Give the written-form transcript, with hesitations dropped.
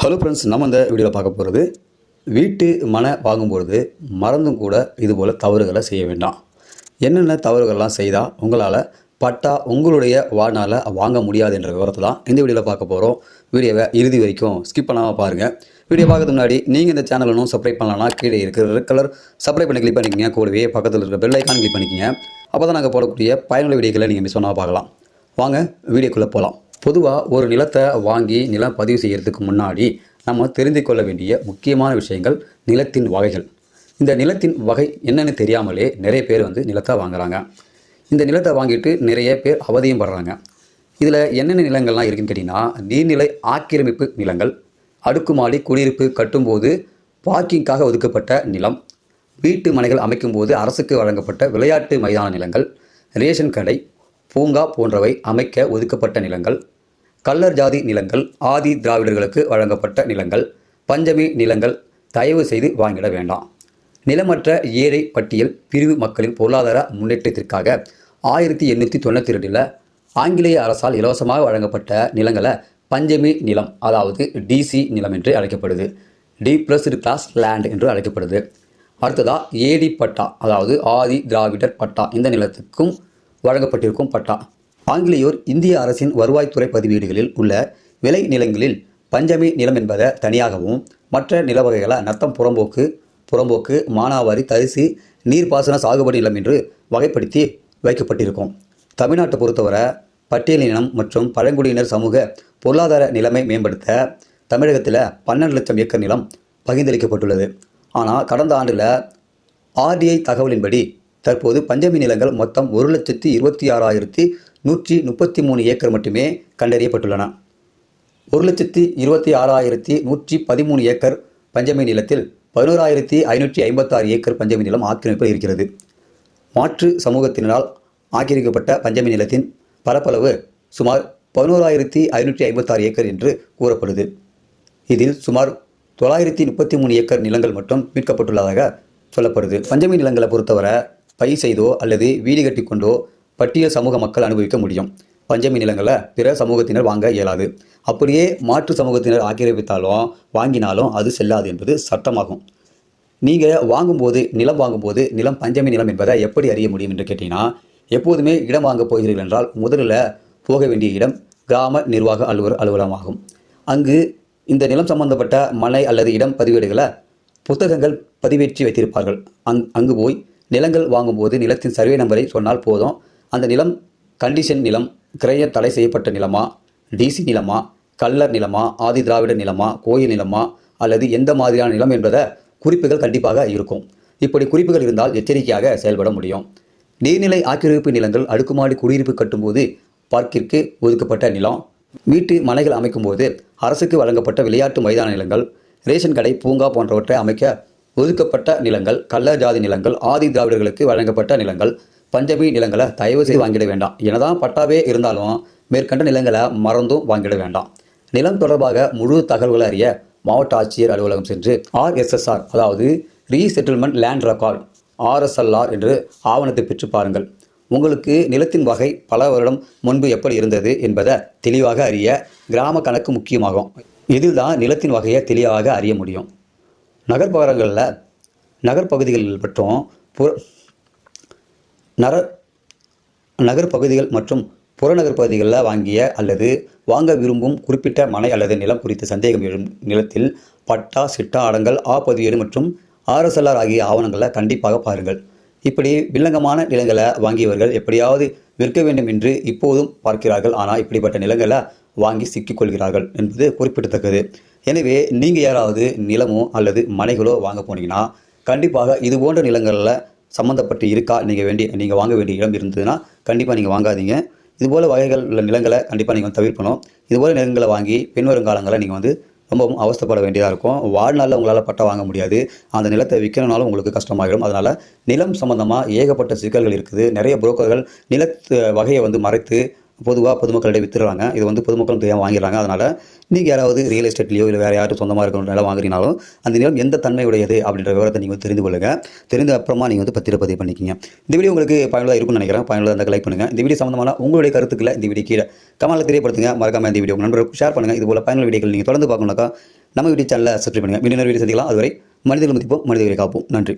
Hello friends, நம்ம இந்த வீடியோவில் பார்க்க போகிறது வீட்டு மனை வாங்கும்பொழுது மறந்தும் கூட இதுபோல் தவறுகளை செய்ய வேண்டாம். என்னென்ன தவறுகள்லாம் செய்தால் உங்களால் பட்டா உங்களுடைய வாழ்நாளில் வாங்க முடியாது என்ற விவரத்தை தான் இந்த வீடியோவில் பார்க்க போகிறோம். வீடியோவை இறுதி வரைக்கும் ஸ்கிப் பண்ணாமல் பாருங்கள். வீடியோ பார்க்கறதுக்கு முன்னாடி நீங்கள் இந்த சேனல் இன்னும் சப்ஸ்கிரைப் பண்ணலாம்னா கீழே இருக்கிற ரெட் கலர் சப்ஸ்கிரைப் பண்ணி கிளிக் பண்ணிக்கங்க. கூடவே பக்கத்தில் இருக்கிற பெல் ஐக்கான் கிளிக் பண்ணிக்கங்க. அப்போ தான் நாங்கள் போடக்கூடிய பயனுள்ள வீடியோக்களை நீங்கள் மிஸ் பண்ணாமல் பார்க்கலாம். வாங்க வீடியோக்குள்ளே போகலாம். பொதுவாக ஒரு நிலத்தை வாங்கி நிலம் பதிவு செய்கிறதுக்கு முன்னாடி நம்ம தெரிந்து கொள்ள வேண்டிய முக்கியமான விஷயங்கள் நிலத்தின் வகைகள். இந்த நிலத்தின் வகை என்னென்னு தெரியாமலே நிறைய பேர் நிலத்தை வாங்குறாங்க. இந்த நிலத்தை வாங்கிட்டு நிறைய பேர் அவதியும் படுறாங்க. இதில் என்னென்ன நிலங்கள்லாம் இருக்குன்னு கேட்டிங்கன்னா, நீர்நிலை ஆக்கிரமிப்பு நிலங்கள், அடுக்குமாடி குடியிருப்பு கட்டும்போது பார்க்கிங்காக ஒதுக்கப்பட்ட நிலம், வீட்டு மனைகள் அமைக்கும்போது அரசுக்கு வழங்கப்பட்ட விளையாட்டு மைதான நிலங்கள், ரேஷன் கடை, பூங்கா போன்றவை அமைக்க ஒதுக்கப்பட்ட நிலங்கள், கள்ளர் ஜாதி நிலங்கள், ஆதி திராவிடர்களுக்கு வழங்கப்பட்ட நிலங்கள், பஞ்சமி நிலங்கள் தயவு செய்து வாங்கிட வேண்டாம். நிலமற்ற ஏழை பட்டியல் பிரிவு மக்களின் பொருளாதார முன்னேற்றத்திற்காக 1892 ஆங்கிலேய அரசால் இலவசமாக வழங்கப்பட்ட நிலங்களை பஞ்சமி நிலம், அதாவது டிசி நிலம் என்று அழைக்கப்படுது. டிப்ளஸ்டு கிளாஸ் லேண்ட் என்று அழைக்கப்படுது. அடுத்ததாக ஏடி பட்டா, அதாவது ஆதி திராவிடர் பட்டா. இந்த நிலத்துக்கும் வழங்கப்பட்டிருக்கும் பட்டா. ஆங்கிலேயோர் இந்திய அரசின் வருவாய்த்துறை பதிவேடுகளில் உள்ள விளை நிலங்களில் பஞ்சமி நிலம் என்பதை தனியாகவும், மற்ற நில வகைகளை நத்தம், புறம்போக்கு, மானாவாரி, தரிசு, நீர்ப்பாசன சாகுபடி நிலம் என்று வகைப்படுத்தி வைக்கப்பட்டிருக்கும். தமிழ்நாட்டை பொறுத்தவரை பட்டியலினம் மற்றும் பழங்குடியினர் சமூக பொருளாதார நிலைமை மேம்படுத்த தமிழகத்தில் 12 லட்சம் ஏக்கர் நிலம் பகிர்ந்தளிக்கப்பட்டுள்ளது. ஆனால் கடந்த ஆண்டில் ஆர்டிஐ தகவலின்படி தற்போது பஞ்சமி நிலங்கள் மொத்தம் 1,26,133 ஏக்கர் மட்டுமே கண்டறியப்பட்டுள்ளன. 1,26,113 ஏக்கர் பஞ்சமி நிலத்தில் 11,556 ஏக்கர் பஞ்சமி நிலம் ஆக்கிரமிப்பில் இருக்கிறது. மாற்று சமூகத்தினரால் ஆக்கிரமிக்கப்பட்ட பஞ்சமி நிலத்தின் பரப்பளவு சுமார் 11,556 ஏக்கர் என்று கூறப்படுது. இதில் சுமார் 933 ஏக்கர் நிலங்கள் மட்டும் மீட்கப்பட்டுள்ளதாக சொல்லப்படுது. பஞ்சமி நிலங்களை பொறுத்தவரை பயிர் செய்தோ அல்லது வீடு கட்டி கொண்டோ பட்டியல் சமூக மக்கள் அனுபவிக்க முடியும். பஞ்சமி நிலங்களை பிற சமூகத்தினர் வாங்க இயலாது. அப்படியே மாற்று சமூகத்தினர் ஆக்கிரமித்தாலும் வாங்கினாலும் அது செல்லாது என்பது சட்டமாகும். நீங்கள் நிலம் வாங்கும்போது நிலம் பஞ்சமி நிலம் என்பதை எப்படி அறிய முடியும் என்று கேட்டிங்கன்னா, எப்போதுமே இடம் வாங்க போகிறீர்கள் என்றால் முதலில் போக வேண்டிய இடம் கிராம நிர்வாக அலுவலகமாகும். அங்கு இந்த நிலம் சம்பந்தப்பட்ட மனை அல்லது இடம் பதிவேடுகளை புத்தகங்கள் பதிவேற்றி வைத்திருப்பார்கள். அங்கு போய் நிலங்கள் வாங்கும்போது நிலத்தின் சர்வே நம்பரை சொன்னால் போதும். அந்த நிலம் கண்டிஷன் நிலம், கிரைய தடை செய்யப்பட்ட நிலமா, டிசி நிலமா, கள்ளர் நிலமா, ஆதி திராவிடர் நிலமா, கோயில் நிலமா அல்லது எந்த மாதிரியான நிலம் என்பதை குறிப்புகள் கண்டிப்பாக இருக்கும். இப்படி குறிப்புகள் இருந்தால் எச்சரிக்கையாக செயல்பட முடியும். நீர்நிலை ஆக்கிரமிப்பு நிலங்கள், அடுக்குமாடி குடியிருப்பு கட்டும்போது பார்க்கிற்கு ஒதுக்கப்பட்ட நிலம், வீட்டு மனைகள் அமைக்கும்போது அரசுக்கு வழங்கப்பட்ட விளையாட்டு மைதான நிலங்கள், ரேஷன் கடை, பூங்கா போன்றவற்றை அமைக்க ஒதுக்கப்பட்ட நிலங்கள், கள்ளர் ஜாதி நிலங்கள், ஆதி திராவிடர்களுக்கு வழங்கப்பட்ட நிலங்கள், பஞ்சமி நிலங்களை தயவு செய்து வாங்கிட வேண்டாம். என்னதான் பட்டாவே இருந்தாலும் மேற்கண்ட நிலங்களை மறந்தும் வாங்கிட வேண்டாம். நிலம் தொடர்பாக முழு தகவல்களை அறிய மாவட்ட ஆட்சியர் அலுவலகம் சென்று RSSR, அதாவது ரீசெட்டில்மெண்ட் லேண்ட் ரெக்கார்ட், RSLR என்று ஆவணத்தை பெற்று பாருங்கள். உங்களுக்கு நிலத்தின் வகை பல வருடம் முன்பு எப்படி இருந்தது என்பதை தெளிவாக அறிய கிராம கணக்கு முக்கியமாகும். இதில் தான் நிலத்தின் வகையை தெளிவாக அறிய முடியும். நகர்ப்பகுதிகளில் மற்றும் புறநகர் பகுதிகளில் வாங்கிய அல்லது வாங்க விரும்பும் குறிப்பிட்ட மனை அல்லது நிலம் குறித்த சந்தேகம் எழும் நிலத்தில் பட்டா, சிட்டா, அடங்கல், பதிவேடு மற்றும் RSLR ஆகிய ஆவணங்களை கண்டிப்பாக பாருங்கள். இப்படி வில்லங்கமான நிலங்களை வாங்கியவர்கள் எப்படியாவது விற்க வேண்டும் என்று இப்போதும் பார்க்கிறார்கள். ஆனால் இப்படிப்பட்ட நிலங்களை வாங்கி சிக்கிக்கொள்கிறார்கள் என்பது குறிப்பிடத்தக்கது. எனவே நீங்கள் யாராவது நிலமோ அல்லது மனைகளோ வாங்க போனீங்கன்னா கண்டிப்பாக இது போன்ற நிலங்களில் சம்மந்தப்பட்டு இருக்கா, நீங்கள் வாங்க வேண்டிய இடம் இருந்ததுன்னா கண்டிப்பாக நீங்கள் வாங்காதீங்க. இதுபோல் வகைகள் உள்ள நிலங்களை கண்டிப்பாக நீங்கள் தவிர்க்கணும். இதுபோல் நிலங்களை வாங்கி பின்வரும் காலங்களில் நீங்கள் ரொம்பவும் அவஸ்தைப்பட வேண்டியதாக இருக்கும். வாழ்நாளில் உங்களால் பட்டா வாங்க முடியாது. அந்த நிலத்தை விற்கணுனாலும் உங்களுக்கு கஷ்டமாகிடும். அதனால் நிலம் சம்மந்தமாக ஏகப்பட்ட சிக்கல்கள் இருக்குது. நிறைய புரோக்கர்கள் நிலத்து வகையை மறைத்து பொதுமக்களிடையே விற்றுறாங்க. இது பொதுமக்களும் தெரியாமல் வாங்கிடுறாங்க. அதனால் நீங்கள் யாராவது ரியல் எஸ்டேட்லையோ இல்லை வேறு யாரும் சொந்தமாக இருக்கிற நிலம் வாங்குறீங்கனாலும் அந்த நிலம் எந்த தன்மை உடையது அப்படின்ற விவரத்தை நீங்கள் தெரிந்து கொள்ளுங்கள். தெரிந்த அப்புறமா நீங்கள் பத்திரப்பதிவு பண்ணிக்கிங்க. இந்த வீடியோ உங்களுக்கு பயனுள்ளதாக இருக்கும்னு நினைக்கிறேன். பயனுள்ளதாக இருந்தால் லைக் பண்ணுங்கள். இந்த வீடியோ சம்மந்தமான உங்களுடைய கருத்துக்களை இந்த வீடியோ கீழே கமெண்ட்டில் தெரியப்படுத்துங்க. மறக்காமல் இந்த வீடியோ நண்பர்களுக்கு ஷேர் பண்ணுங்கள். இதுபோல் பயனுள்ள வீடியோக்கள் நீங்கள் தொடர்ந்து பார்க்கணுன்னாக்கா நம்ம யூடியூப் சேனலை சப்ஸ்கிரைப் பண்ணுங்கள். மீண்டும் வீடியோ சந்திக்கலாம். அதுவரை மனிதர்களை மதிப்போம், மனிதர்களை காப்போம். நன்றி.